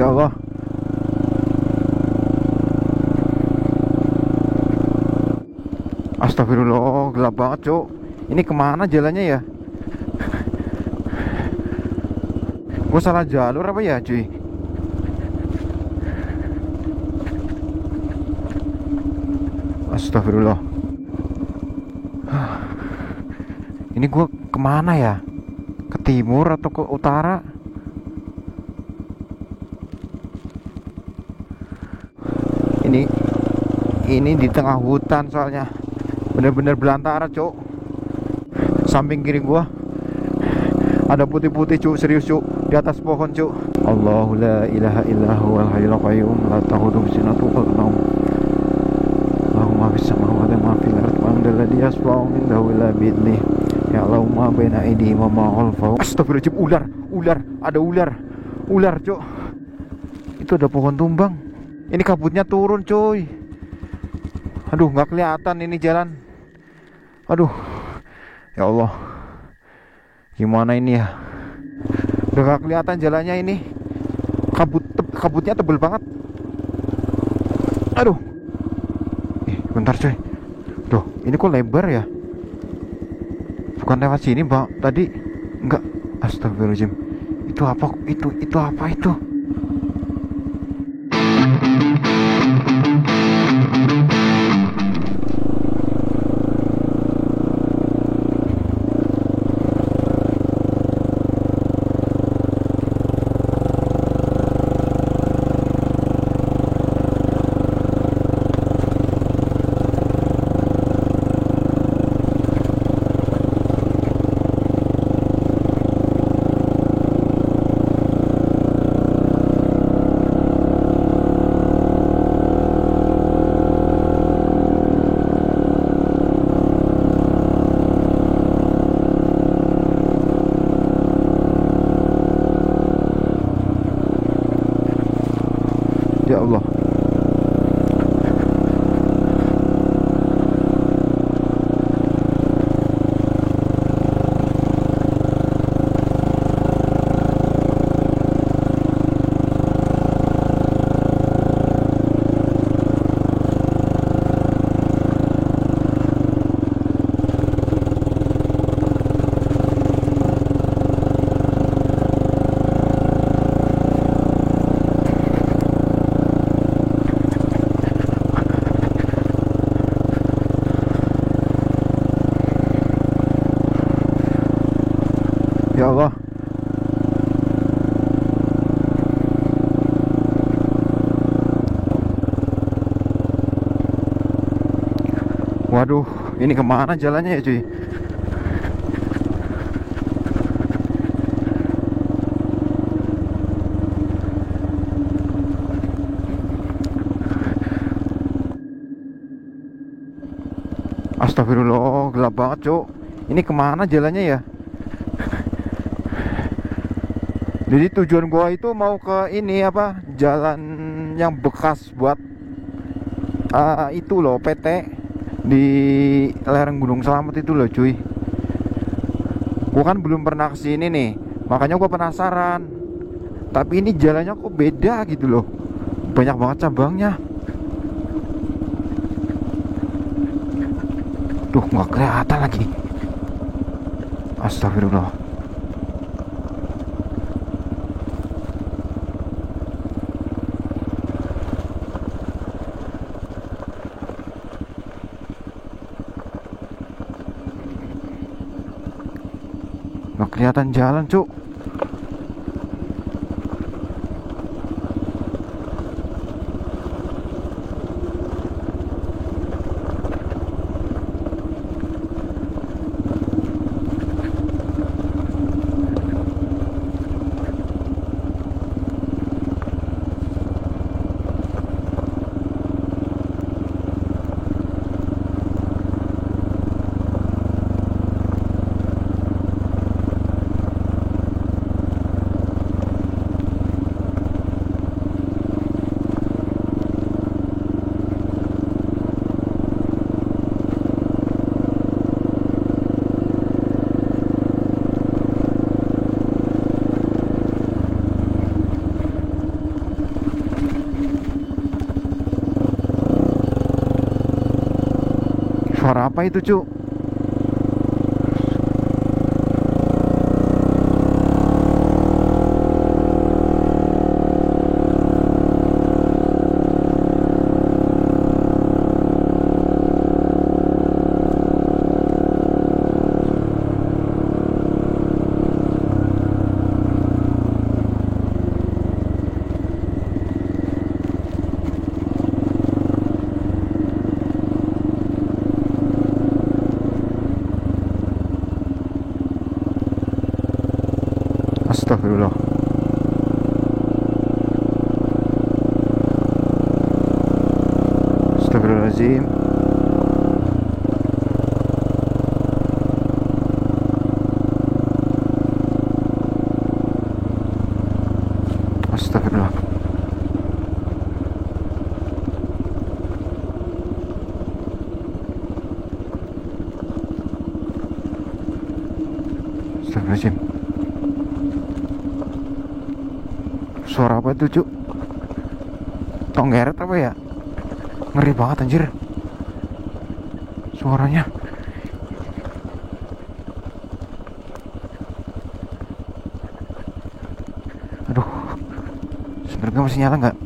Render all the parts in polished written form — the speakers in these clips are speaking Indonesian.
Ya Allah. Astagfirullah, gelap banget cuk. Ini kemana jalannya ya? Gue salah jalur apa ya cuy? Astagfirullah. Ini gue kemana ya? Ke timur atau ke utara? Ini di tengah hutan soalnya. Bener-bener belantara cuk. Samping kiri gua ada putih-putih cuk, serius cuk, di atas pohon cuk. Allahu la ilaha illa huwal hayyul qayyum la ta'khudhuhu sinatun wa la nawm. Allahumma fis samawati wa fil ardi man alladhi yashfa'u indahu illa bi'idhnih. Ya Allahumma baina aydihim wa ma khalfahum. Astagfirullahaladzim, ular, ada ular cuk. Itu ada pohon tumbang. Ini kabutnya turun cuy. Aduh, nggak kelihatan ini jalan. Aduh, ya Allah, gimana ini ya? Udah nggak kelihatan jalannya ini. Kabutnya tebel banget. Aduh, bentar coy. Duh, ini kok lebar ya? Bukan lewat sini bang tadi? Enggak. Astagfirullahaladzim. Itu apa? Itu apa itu? Ya Allah. Ya Allah. Waduh, ini kemana jalannya ya cuy? Astagfirullah, gelap banget cuk. Ini kemana jalannya ya? Jadi tujuan gua itu mau ke ini apa? Jalan yang bekas buat itu loh, PT di lereng Gunung Slamet itu loh cuy. Gua kan belum pernah kesini nih, makanya gua penasaran. Tapi ini jalannya kok beda gitu loh. Banyak banget cabangnya. Duh, nggak kelihatan lagi. Astagfirullah. Nggak kelihatan jalan cuk. Suara apa itu, Cuk? Astagfirullah. Astagfirullahaladzim. Astagfirullah. Astagfirullahaladzim. Suara apa itu, Cuk? Tonggeret apa ya? Ngeri banget anjir suaranya. Aduh, sebenarnya masih nyala nggak?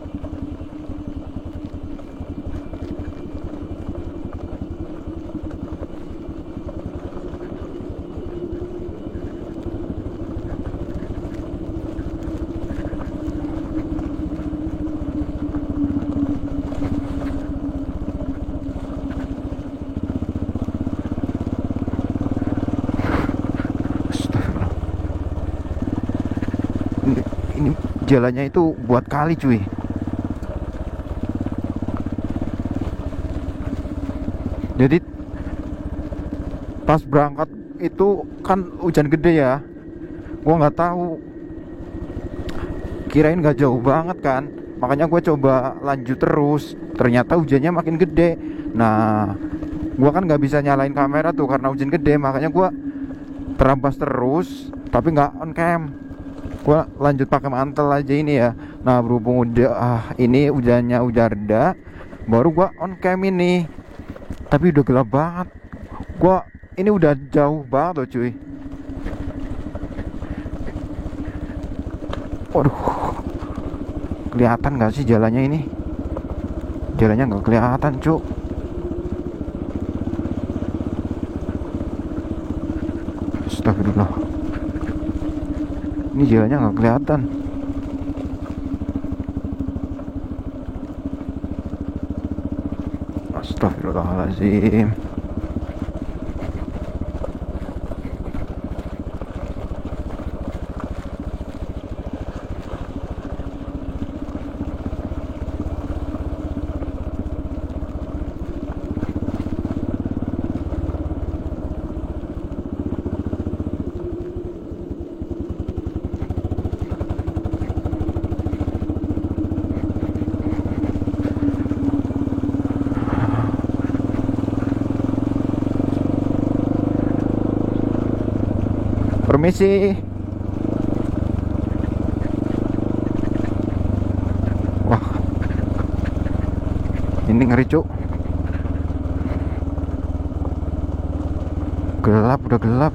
Ini jalannya itu buat kali, cuy. Jadi pas berangkat itu kan hujan gede ya. Gua nggak tahu, kirain nggak jauh banget kan. Makanya gue coba lanjut terus. Ternyata hujannya makin gede. Nah, gua kan nggak bisa nyalain kamera tuh karena hujan gede. Makanya gua terabas terus, tapi nggak on cam. Gua lanjut pakai mantel aja ini ya. Nah, berhubung udah ini hujannya udah reda, baru gua on cam ini. Tapi udah gelap banget. Gua ini udah jauh banget loh, cuy. Waduh, kelihatan nggak sih jalannya ini? Jalannya nggak kelihatan, cuk. Astagfirullah. Ini jalannya nggak kelihatan. Astagfirullahaladzim. Permisi. Wah, ini ngeri, cuk. Gelap, udah gelap.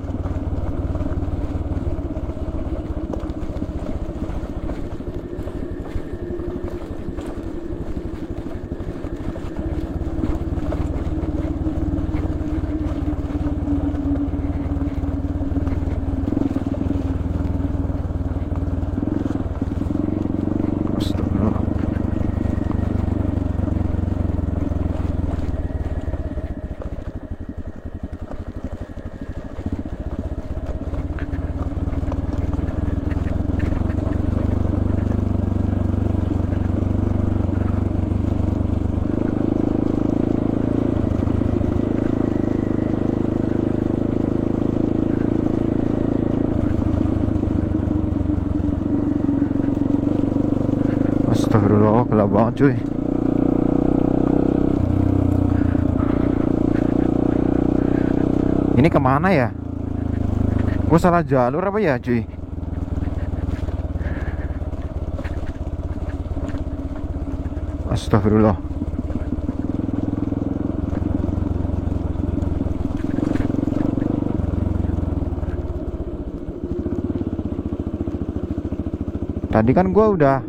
Astagfirullah, gelap banget, cuy. Ini kemana ya? Gue salah jalur apa ya, cuy? Astagfirullah. Tadi kan gua udah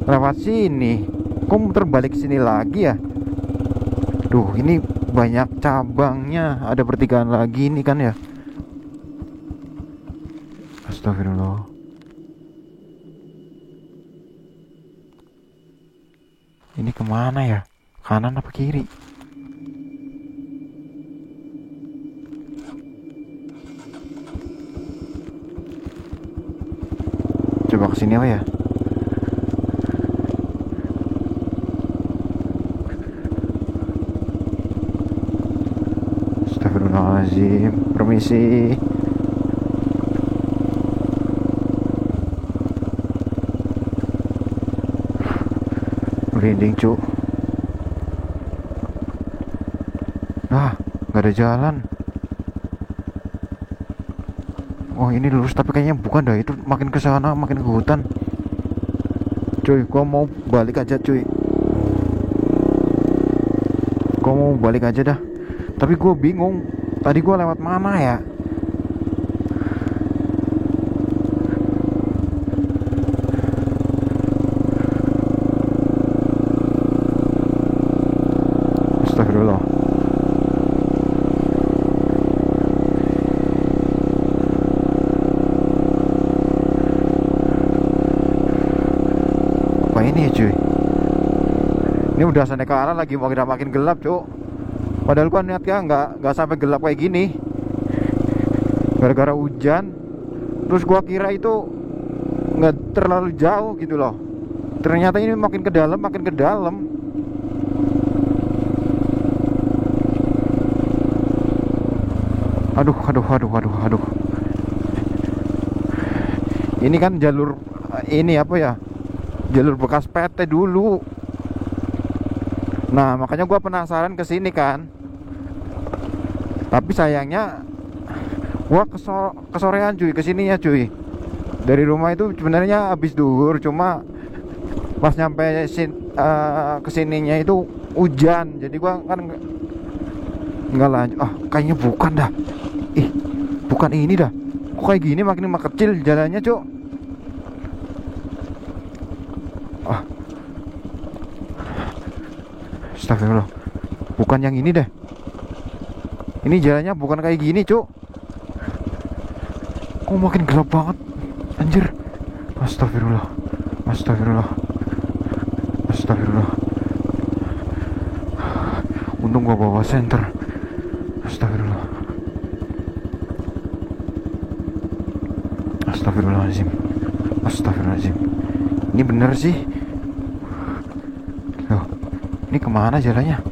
lewat sini, kok muter balik sini lagi ya? Duh, ini banyak cabangnya, ada pertigaan lagi ini kan ya. Astagfirullah. Ini kemana ya? Kanan apa kiri? Coba kesini apa ya? Astagfirullahaladzim. Permisi. Merinding cu. Gak ada jalan. Oh ini lurus tapi kayaknya bukan dah. Itu makin ke sana makin ke hutan. Cuy, gua mau balik aja cuy. Gua mau balik aja dah. Tapi gua bingung. Tadi gua lewat mana ya? Astagfirullah. Apa ini ya cuy? Ini udah sampai ke arah lagi makin gelap cuk. Padahal gua niatnya nggak sampai gelap kayak gini. Gara-gara hujan. Terus gua kira itu nggak terlalu jauh gitu loh. Ternyata ini makin ke dalam, makin ke dalam. Aduh. Ini kan jalur ini apa ya? Jalur bekas PT dulu. Nah, makanya gua penasaran ke sini kan. Tapi sayangnya gua kesorean cuy kesininya cuy. Dari rumah itu sebenarnya habis duhur, cuma pas nyampe kesininya itu hujan. Jadi gua kan nggak lanjut. Kayaknya bukan dah. Bukan ini dah. Kok kayak gini makin kecil jalannya cuk. Astagfirullah. Bukan yang ini deh. Ini jalannya bukan kayak gini cuk. Kok makin gelap banget. Anjir. Astagfirullah. Untung gua bawa senter. Astagfirullahaladzim. Ini bener sih. Loh, ini kemana jalannya?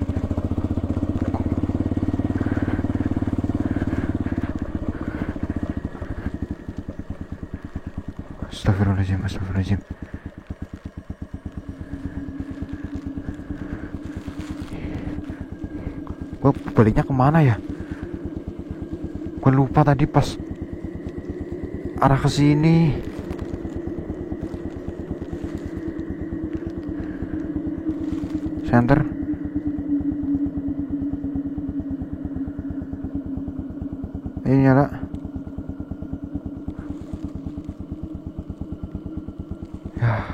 Astagfirullahaladzim. Gua baliknya kemana ya? Gua lupa tadi pas arah ke sini. Center. Ini nyala. Ya.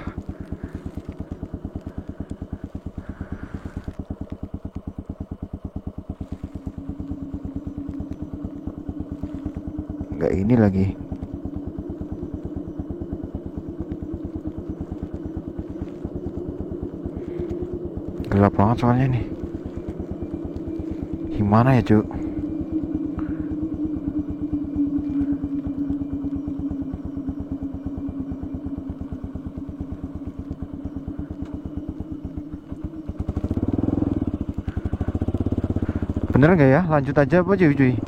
Enggak ini lagi. Gelap banget soalnya nih. Gimana ya cuk? Bener gak ya? Lanjut aja apa cuy?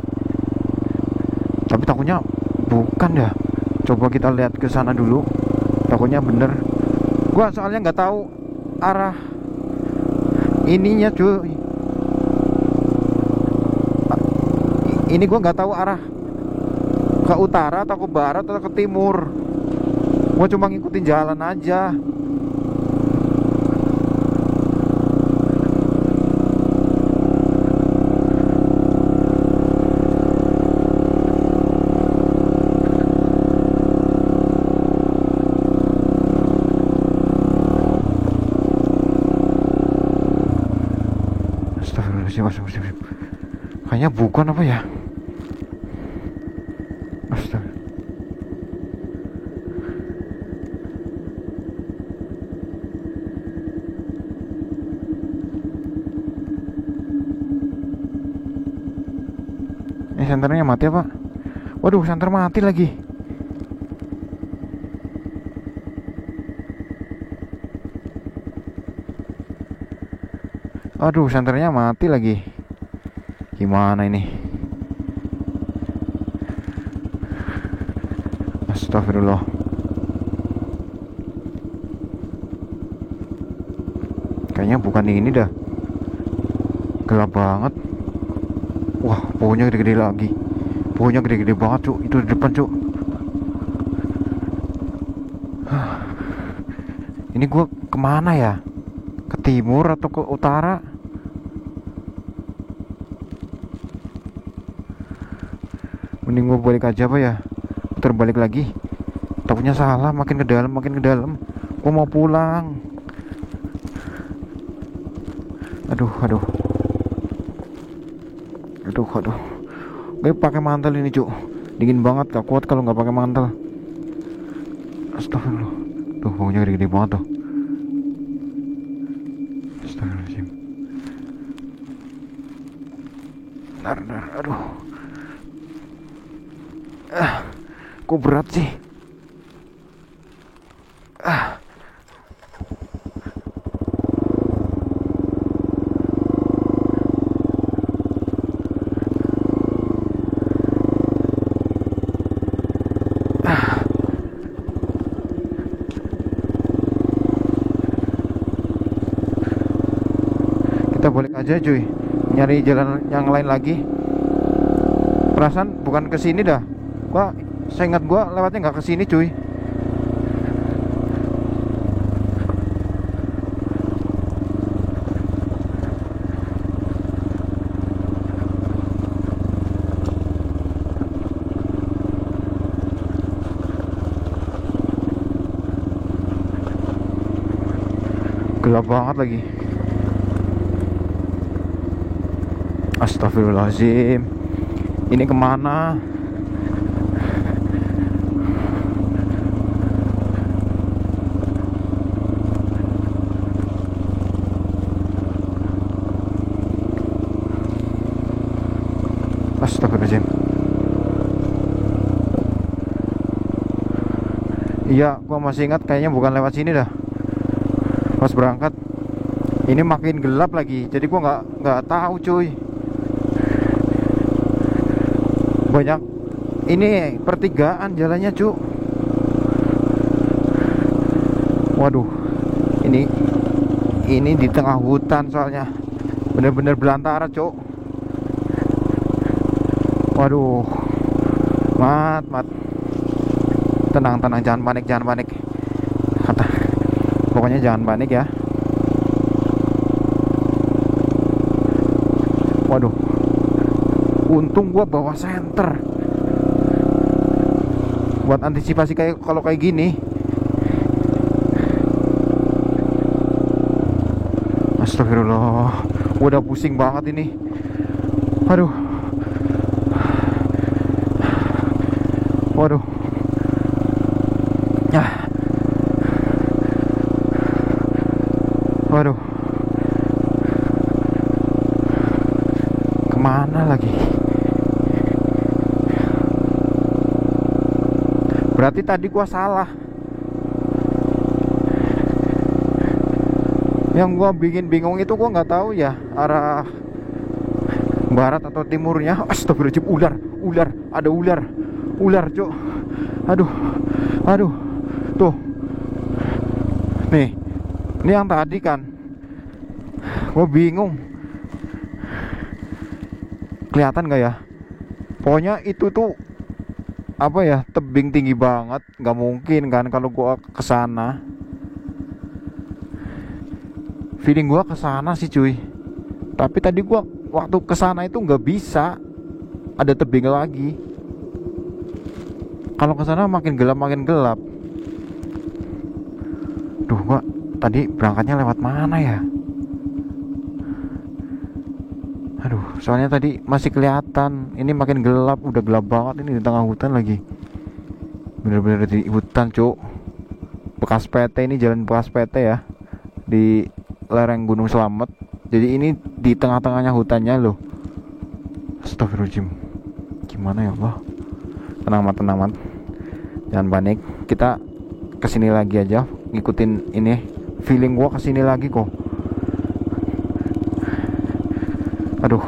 Tapi takutnya bukan dah. Coba kita lihat ke sana dulu. Takutnya bener. Gua soalnya nggak tahu arah ininya cuy. Ini gua nggak tahu arah ke utara atau ke barat atau ke timur. Gua cuma ngikutin jalan aja. Astagfirullahaladzim. Kayaknya bukan apa ya. Astaga. Senternya mati apa? Waduh, senter mati lagi. Aduh, senternya mati lagi. Gimana ini? Astagfirullah. Kayaknya bukan ini dah. Gelap banget. Wah, pohonnya gede-gede lagi. Pohonnya gede-gede banget, Cuk. Itu di depan, Cuk. Ini gua kemana ya? Ke timur atau ke utara? Mending gua balik aja apa ya? Putar balik lagi. Takutnya salah, makin ke dalam, makin ke dalam. Gua mau pulang. Aduh. Gue pakai mantel ini, Cuk. Dingin banget, gak kuat kalau nggak pakai mantel. Astagfirullah. Tuh, baunya gede-gede banget tuh. Astagfirullahaladzim. Bentar. Aduh. Kok berat sih? Kita balik aja, cuy. Nyari jalan yang lain lagi. Perasaan bukan ke sini dah. Saya ingat gua lewatnya nggak ke sini, cuy. Gelap banget lagi. Astagfirullahaladzim. Ini kemana? Astagfirullahaladzim. Iya, gua masih ingat kayaknya bukan lewat sini dah. Pas berangkat. Ini makin gelap lagi. Jadi gua nggak tahu, cuy. Banyak ini pertigaan jalannya, Cuk. Waduh. Ini di tengah hutan soalnya. Bener-bener belantara, Cuk. Waduh. Mat. Tenang, jangan panik. Pokoknya jangan panik ya. Waduh. Untung gua bawa senter buat antisipasi kalau kayak gini. Astagfirullah. Gua udah pusing banget ini. Aduh. Waduh. Waduh. Kemana lagi? Berarti tadi gua salah. Yang gua bikin bingung itu gua nggak tahu ya arah barat atau timurnya. Astagfirullahaladzim. Ular. Ada ular, Cuk. Aduh. Tuh. Nih. Ini yang tadi kan. Gua bingung. Kelihatan gak ya? Pokoknya itu tuh apa ya, tebing tinggi banget. Gak mungkin kan kalau gua kesana. Feeling gua kesana sih, cuy. Tapi tadi gua waktu kesana itu nggak bisa. Ada tebing lagi. Kalau kesana makin gelap. Duh, gua tadi berangkatnya lewat mana ya? soalnya tadi masih kelihatan. Ini makin gelap, udah gelap banget ini di tengah hutan lagi. Bener-bener di hutan, cuk. Bekas PT, ini jalan bekas PT ya, di lereng Gunung Slamet. Jadi ini di tengah-tengahnya hutannya loh. Astagfirullahaladzim. Gimana ya Allah. Tenang mat, tenang mat. Jangan panik. Kita kesini lagi aja, ngikutin ini. Feeling gua kesini lagi kok. Aduh,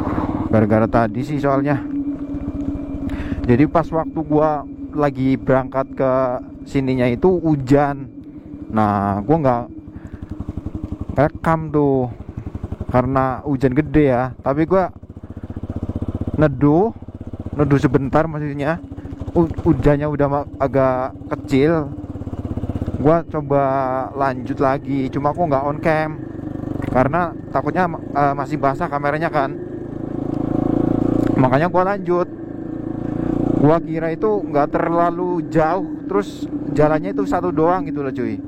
gara-gara tadi sih soalnya. Jadi pas waktu gua lagi berangkat ke sininya itu hujan. Nah, gua nggak rekam tuh karena hujan gede ya. Tapi gua neduh sebentar, maksudnya hujannya udah agak kecil. Gua coba lanjut lagi, cuma aku nggak on cam karena takutnya masih basah kameranya kan. Makanya gua lanjut. Gua kira itu nggak terlalu jauh, terus jalannya itu satu doang gitu loh cuy.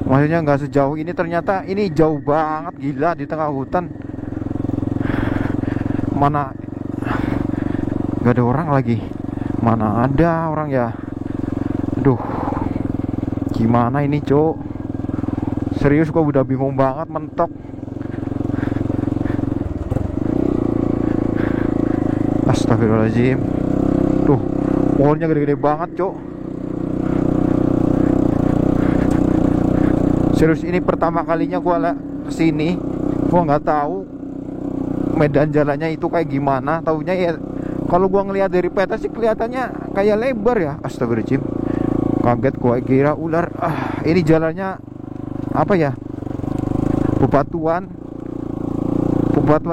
Maksudnya nggak sejauh ini, ternyata ini jauh banget, gila, di tengah hutan. Mana nggak ada orang lagi, mana ada orang ya. Aduh, gimana ini cok, serius gua udah bingung banget, mentok. Astagfirullahaladzim. Tuh, pohonnya gede-gede banget cok. Serius, ini pertama kalinya gua kesini. Gua nggak tahu medan jalannya itu kayak gimana. Taunya ya kalau gua ngelihat dari peta sih kelihatannya kayak lebar ya. Astagfirullahaladzim, kaget gua, kira ular. Ini jalannya apa ya, bebatuan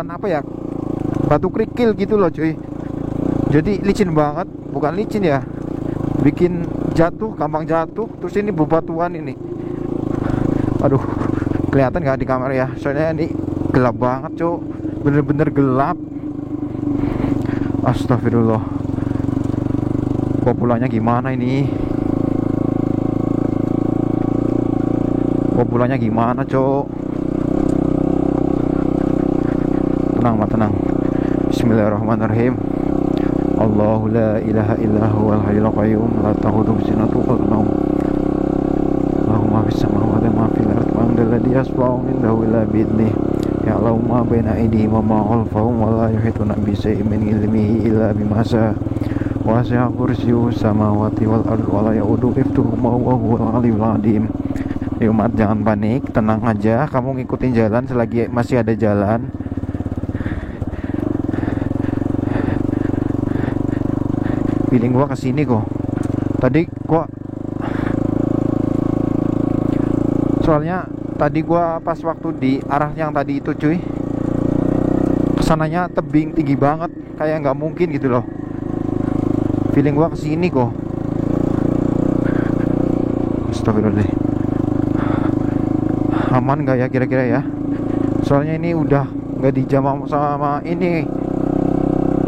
apa ya, batu kerikil gitu loh cuy. Jadi licin banget, bukan licin ya, bikin jatuh, gampang jatuh. Terus ini bebatuan ini. Aduh, kelihatan gak di kamera ya, soalnya ini gelap banget cok, bener-bener gelap. Astagfirullah. Gua pulangnya gimana ini? Gua pulangnya gimana cok? Tenang mak, tenang. Bismillahirrahmanirrahim. Allahu la ilaha illa huwal hayyul qayyum la ta'khudhuhu sinatun wa la nawm. Allahumma fis samawati wa fil ardi man alladhi yasfa'u indahu illa bi'idhnihi ya'lamu ma baina aydihim wa ma khalfahum wa la yuhituna bi shay'in min ilmihi illa bima sha'a wasi'a kursiyyuhu samawati wal ardi wa la ya'uduhu hifdhuhuma wa huwal 'aliyyul 'azim. Umat jangan panik, tenang aja, kamu ngikutin jalan selagi masih ada jalan. Feeling gua kesini kok. Tadi gua, soalnya tadi gua pas waktu di arah yang tadi itu cuy, kesananya tebing tinggi banget, kayak nggak mungkin gitu loh. Feeling gua kesini kok. Astagfirullah. Aman nggak ya kira-kira ya? Soalnya ini udah nggak dijamah sama ini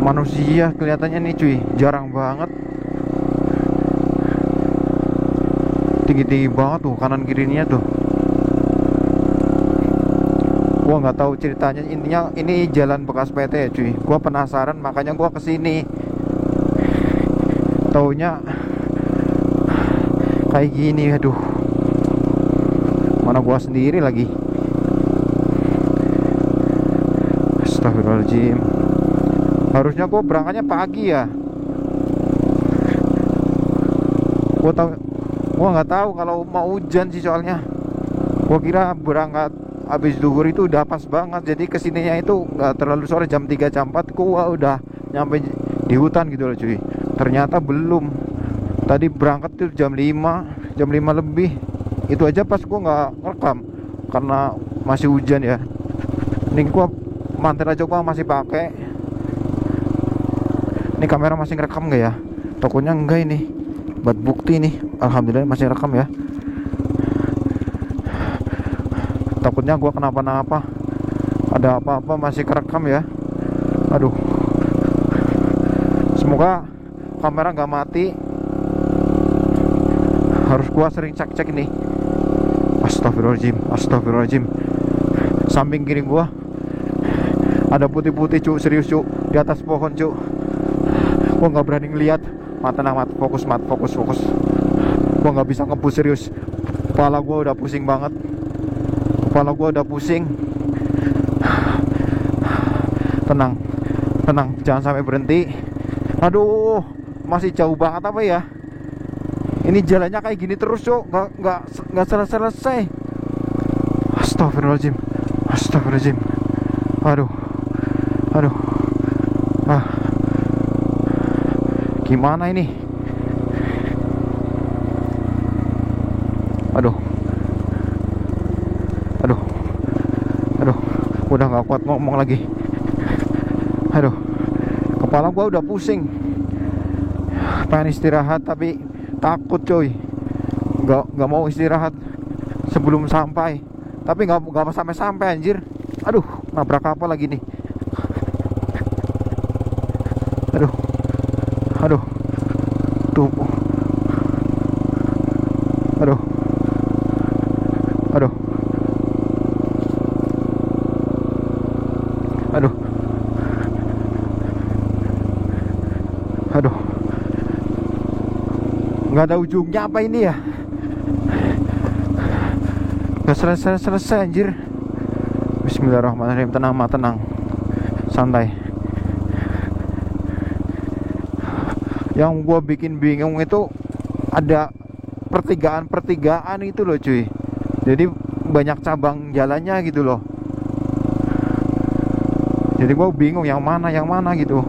manusia kelihatannya nih cuy, jarang banget. Tinggi-tinggi banget tuh kanan kirinya tuh. Gua nggak tahu ceritanya, intinya ini jalan bekas PT ya cuy. Gua penasaran, makanya gua kesini. Taunya kayak gini, aduh. Mana gua sendiri lagi. Astagfirullahaladzim. Harusnya gua berangkatnya pagi ya. Gua nggak tahu kalau mau hujan sih soalnya. Gua kira berangkat habis duhur itu udah pas banget. Jadi kesininya itu nggak terlalu sore, jam 3 jam 4 gua udah nyampe di hutan gitu loh cuy. Ternyata belum. Tadi berangkat tuh jam 5 lebih. Itu aja pas gua nggak rekam karena masih hujan ya. Ini gua mantel aja gua masih pakai. Ini kamera masih ngerekam nggak ya? Takutnya enggak ini. Buat bukti nih. Alhamdulillah masih rekam ya. Takutnya gua kenapa-napa. Ada apa-apa masih kerekam ya. Aduh. Semoga kamera nggak mati. Harus gua sering cek-cek ini. Astagfirullahaladzim. Samping kiri gua Ada putih-putih cuk, serius cuk, di atas pohon cuk. Gua nggak berani ngeliat. Mat, tenang mat, fokus mat, fokus. Gua nggak bisa ngebus serius. Kepala gua udah pusing banget. Tenang, jangan sampai berhenti. Aduh, masih jauh banget apa ya? Ini jalannya kayak gini terus cuk, nggak selesai. Astagfirullahaladzim. Aduh. Gimana ini? Aduh. Udah nggak kuat ngomong lagi. Aduh, kepala gua udah pusing. Pengen istirahat tapi takut coy. Nggak mau istirahat sebelum sampai. Tapi nggak sampai anjir. Aduh, nabrak apa lagi nih? Aduh. Tuh. Aduh. Nggak ada ujungnya apa ini ya? Nggak selesai anjir. Bismillahirrahmanirrahim. Tenang, santai. Yang gua bikin bingung itu ada pertigaan itu loh cuy. Jadi banyak cabang jalannya gitu loh. Jadi gua bingung yang mana gitu.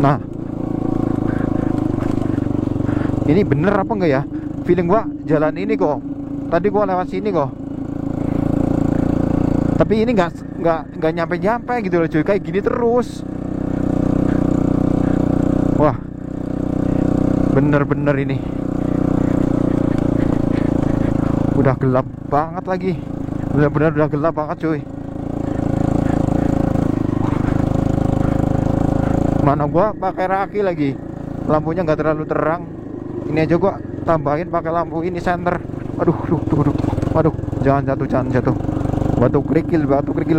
Nah, ini bener apa enggak ya? Feeling gua jalan ini kok. Tadi gua lewat sini kok. Tapi ini nggak nyampe gitu loh cuy. Kayak gini terus. Wah, bener ini. Udah gelap banget lagi. Bener-bener udah gelap banget cuy. Mana gua pakai raki lagi, lampunya nggak terlalu terang. Ini aja gua tambahin pakai lampu ini senter. Aduh, jangan jatuh. Batu kerikil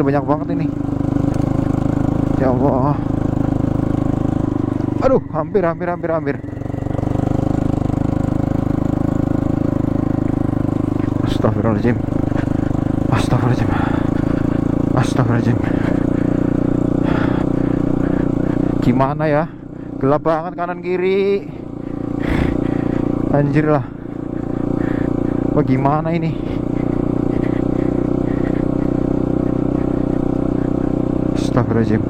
banyak banget ini. Ya Allah. Aduh, hampir. Astagfirullahaladzim. Gimana ya? Gelap banget kanan kiri. Anjir lah. Bagaimana ini? Astagfirullahaladzim.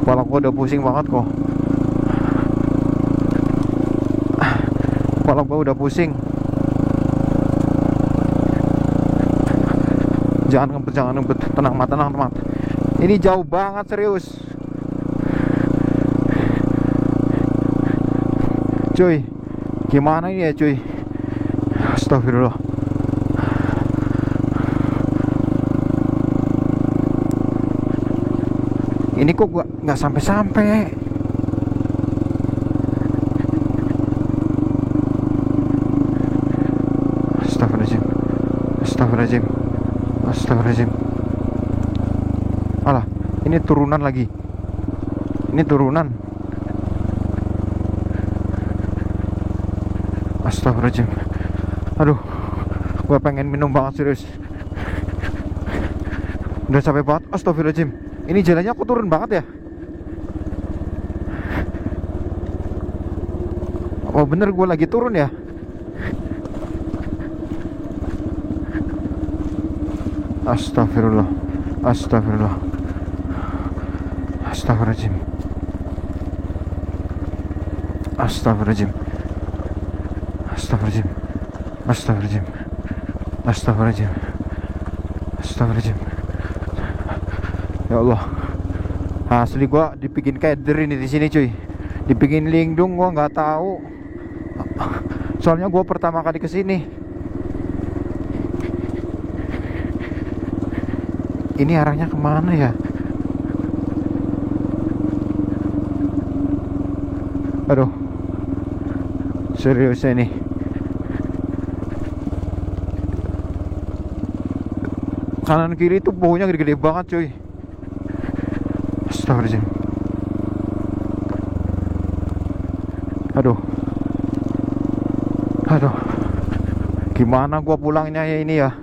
Kepala gua udah pusing banget kok. Jangan ngebet. Tenang mat. Ini jauh banget serius. Cuy, gimana ini ya cuy? Astagfirullah. Ini kok gua nggak sampai. Astagfirullahaladzim. Alah, ini turunan lagi. Astagfirullahaladzim. Aduh, gua pengen minum banget serius. Udah capek banget. Astagfirullahaladzim. Ini jalannya aku turun banget ya. Oh bener gua lagi turun ya. Astagfirullah. Astagfirullahaladzim. Ya Allah. Asli gua dibikin keder ini di sini cuy. Dibikin lindung gua nggak tahu. Soalnya gua pertama kali kesini. Ini arahnya kemana ya? Aduh, serius ini. Kanan kiri itu pohonnya gede-gede banget cuy. Astagfirullahaladzim. Aduh. Aduh. Gimana gua pulangnya ya ini ya?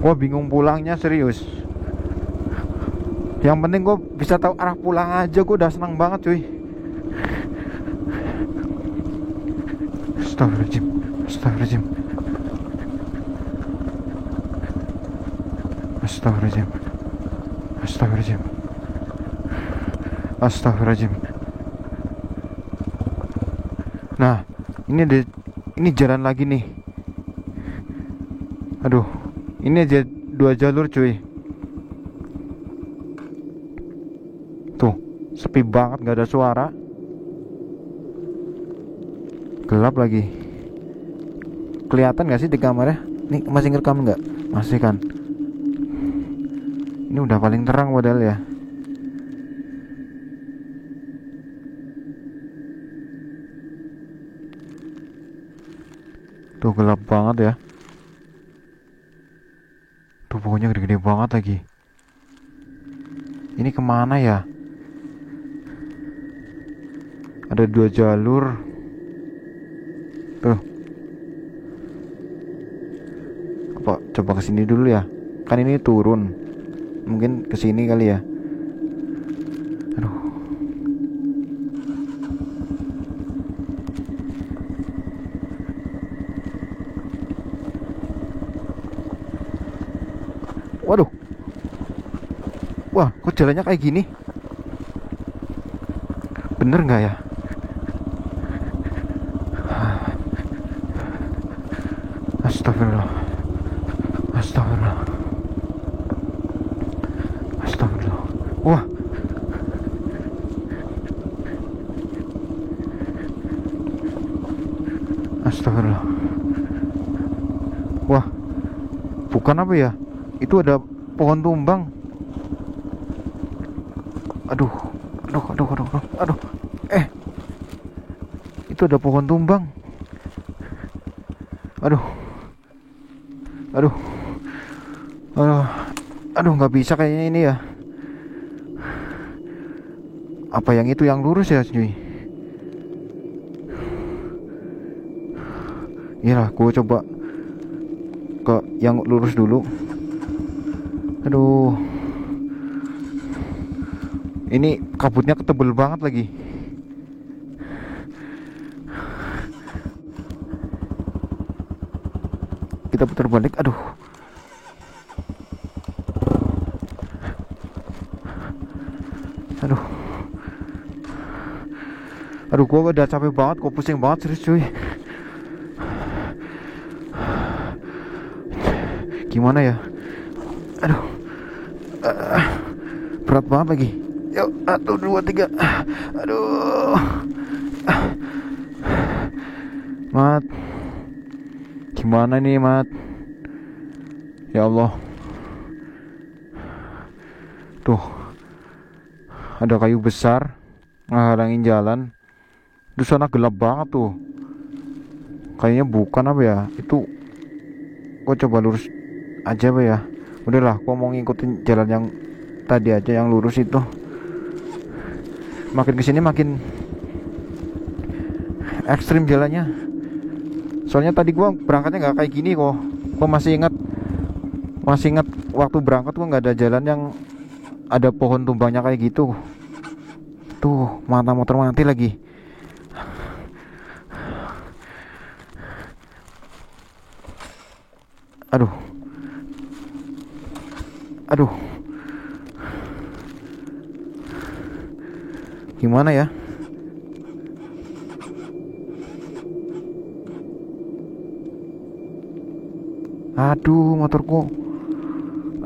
Gua bingung pulangnya serius. Yang penting gua bisa tahu arah pulang aja, gua udah senang banget cuy. Astagfirullahaladzim. Astagfirullahaladzim. Astagfirullahaladzim. Astagfirullahaladzim. Astagfirullahaladzim. Nah, ini jalan lagi nih. Aduh, ini aja 2 jalur cuy. Tuh, sepi banget, gak ada suara. Gelap lagi. Kelihatan gak sih di kamarnya? Nih masih ngerekam nggak? Masih kan? Ini udah paling terang padahal ya. Tuh gelap banget ya. Tuh pokoknya gede-gede banget lagi. Ini kemana ya? Ada 2 jalur. Tuh. Apa coba kesini dulu ya? Kan ini turun. Mungkin kesini kali ya. Aduh. Waduh. Wah, kok jalannya kayak gini? Bener nggak ya? Astagfirullah. Astagfirullah. Astagfirullah. Wah. Astagfirullah. Wah. Bukan apa ya? Itu ada pohon tumbang. Aduh. Aduh. Itu ada pohon tumbang. Aduh. Nggak bisa kayaknya ini ya. Apa yang itu yang lurus ya cuy? Iyalah, gue coba ke yang lurus dulu. Aduh. Ini kabutnya ketebel banget lagi. Kita putar balik. Aduh. Gua udah capek banget, gua pusing banget serius cuy. Gimana ya? Aduh. Berat banget lagi. Yuk, 1, 2, 3. Aduh. Mat. Gimana nih, Mat? Ya Allah. Tuh. Ada kayu besar ngehalangin jalan. Di sana gelap banget tuh. Kayaknya bukan apa ya? Itu gua coba lurus aja apa ya? Udahlah, gua mau ngikutin jalan yang tadi aja yang lurus itu. Makin kesini makin ekstrim jalannya. Soalnya tadi gua berangkatnya nggak kayak gini kok. Gua masih ingat waktu berangkat gua nggak ada jalan yang ada pohon tumbangnya kayak gitu. Tuh, mata motor mati lagi. Aduh. Gimana ya? Aduh, motorku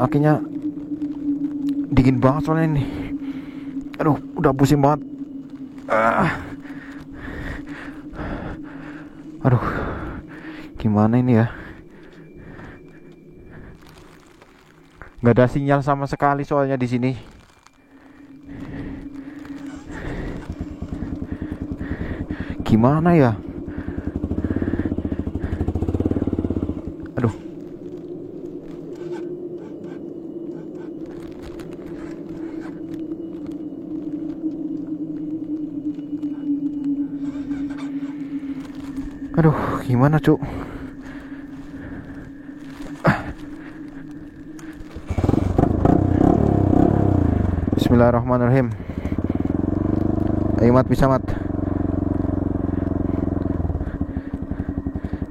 akhirnya dingin banget soalnya ini. Aduh, udah pusing banget. Aduh, gimana ini ya? Nggak ada sinyal sama sekali soalnya di sini. Gimana ya? Aduh. Aduh, gimana cuk? Bismillahirrahmanirrahim. Ayo mat, bisa mat.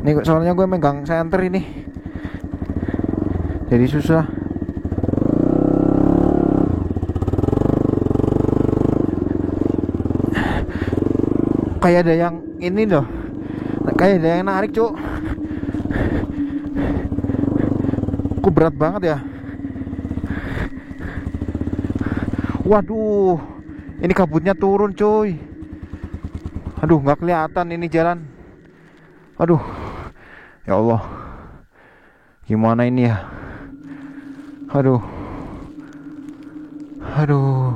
Ini soalnya gue megang senter ini, jadi susah. Kayak ada yang ini loh, kayak ada yang narik cuk. Kok berat banget ya. Waduh, ini kabutnya turun cuy. Aduh, nggak kelihatan ini jalan. Aduh, ya Allah, gimana ini ya? Aduh, aduh.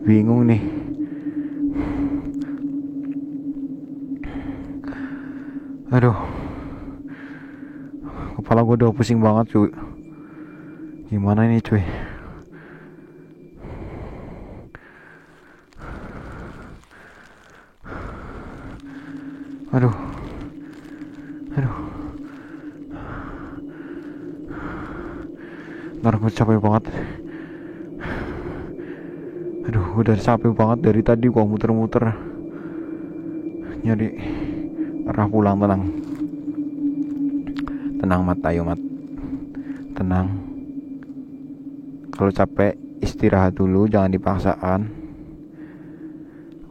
Bingung nih. Aduh, kepala gue udah pusing banget cuy. Gimana ini cuy? Aduh, aduh. Ntar gue capek banget. Aduh, udah capek banget dari tadi gua muter-muter nyari arah pulang. Tenang mat, ayo mat, tenang. Kalau capek istirahat dulu, jangan dipaksaan.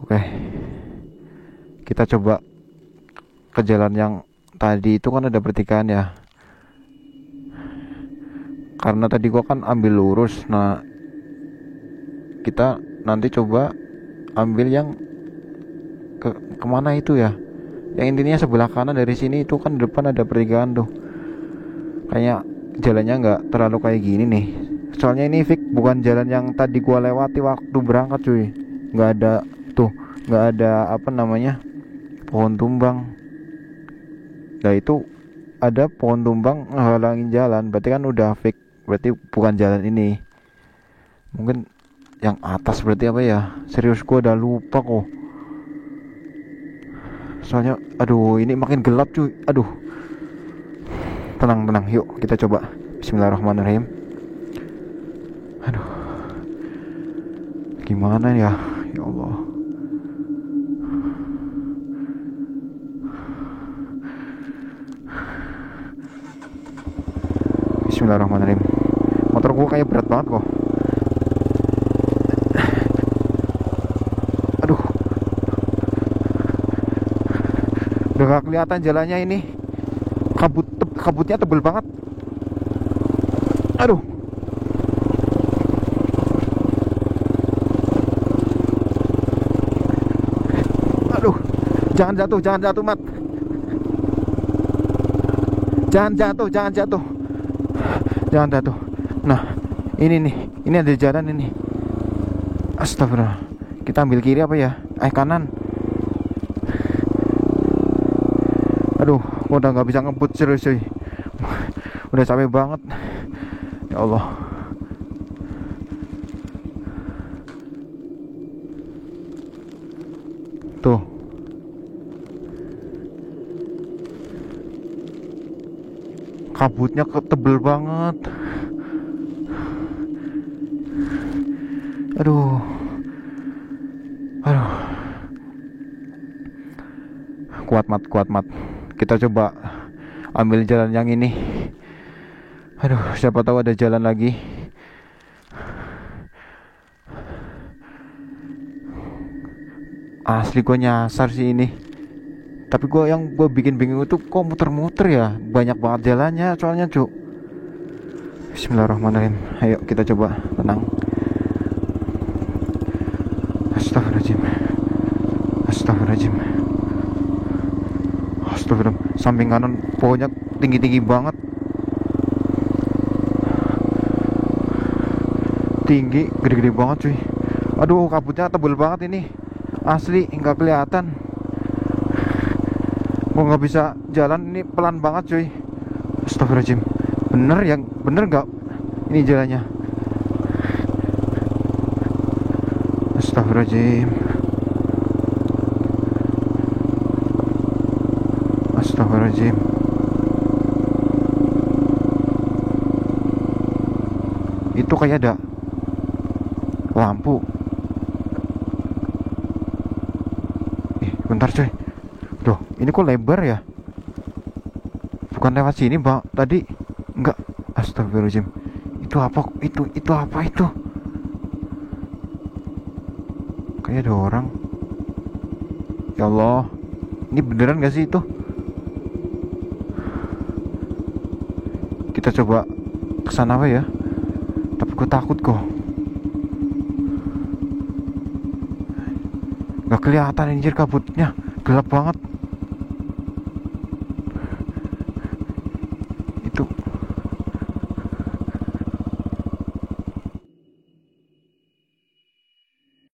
Oke, kita coba ke jalan yang tadi itu kan ada pertigaan ya. Karena tadi gua kan ambil lurus, nah kita nanti coba ambil yang kemana itu ya, yang intinya sebelah kanan dari sini. Itu kan depan ada pertigaan tuh. Kayak jalannya nggak terlalu kayak gini nih. Soalnya ini fix bukan jalan yang tadi gua lewati waktu berangkat cuy. Nggak ada tuh, nggak ada apa namanya, pohon tumbang. Nah itu ada pohon tumbang ngehalangin jalan, berarti kan udah fix, berarti bukan jalan ini. Mungkin yang atas berarti apa ya? Serius gua udah lupa kok. Soalnya aduh, ini makin gelap cuy. Aduh. Tenang, yuk kita coba. Bismillahirrahmanirrahim. Aduh, gimana ya? Ya Allah. Bismillahirrahmanirrahim. Motor gua kayak berat banget kok. Aduh, udah gak kelihatan jalannya ini. Kabutnya tebel banget. Aduh. Aduh. Jangan jatuh, Mat. Jangan jatuh. Nah, ini nih. Ini ada jalan ini. Astagfirullah. Kita ambil kiri apa ya? Kanan. Aduh, udah nggak bisa ngebut serius cuy. Udah capek banget. Ya Allah. Tuh. Kabutnya tebel banget. Aduh. Kuat mat. Kita coba ambil jalan yang ini. Aduh, siapa tahu ada jalan lagi. Asli gue nyasar sih ini. Tapi yang gue bikin bingung itu kok muter-muter ya. Banyak banget jalannya soalnya cuk. Bismillahirrahmanirrahim. Ayo kita coba, tenang. Astagfirullahaladzim. Samping kanan pohonnya tinggi-tinggi banget. Tinggi, gede-gede banget cuy. Aduh, kabutnya tebel banget ini. Asli, nggak kelihatan. Gua nggak bisa jalan ini, pelan banget cuy. Astagfirullahaladzim. Bener yang bener nggak ini jalannya? Astagfirullahaladzim. Astagfirullahaladzim. Itu kayak ada lampu. Bentar coy. Duh, ini kok lebar ya? Bukan lewat sini, Mbak. Tadi enggak. Astagfirullahaladzim. Itu apa? Itu apa itu? Kayak ada orang. Ya Allah. Ini beneran gak sih itu? Kita coba kesana apa ya? Tapi gue takut kok. Gak kelihatan anjir kabutnya. Gelap banget.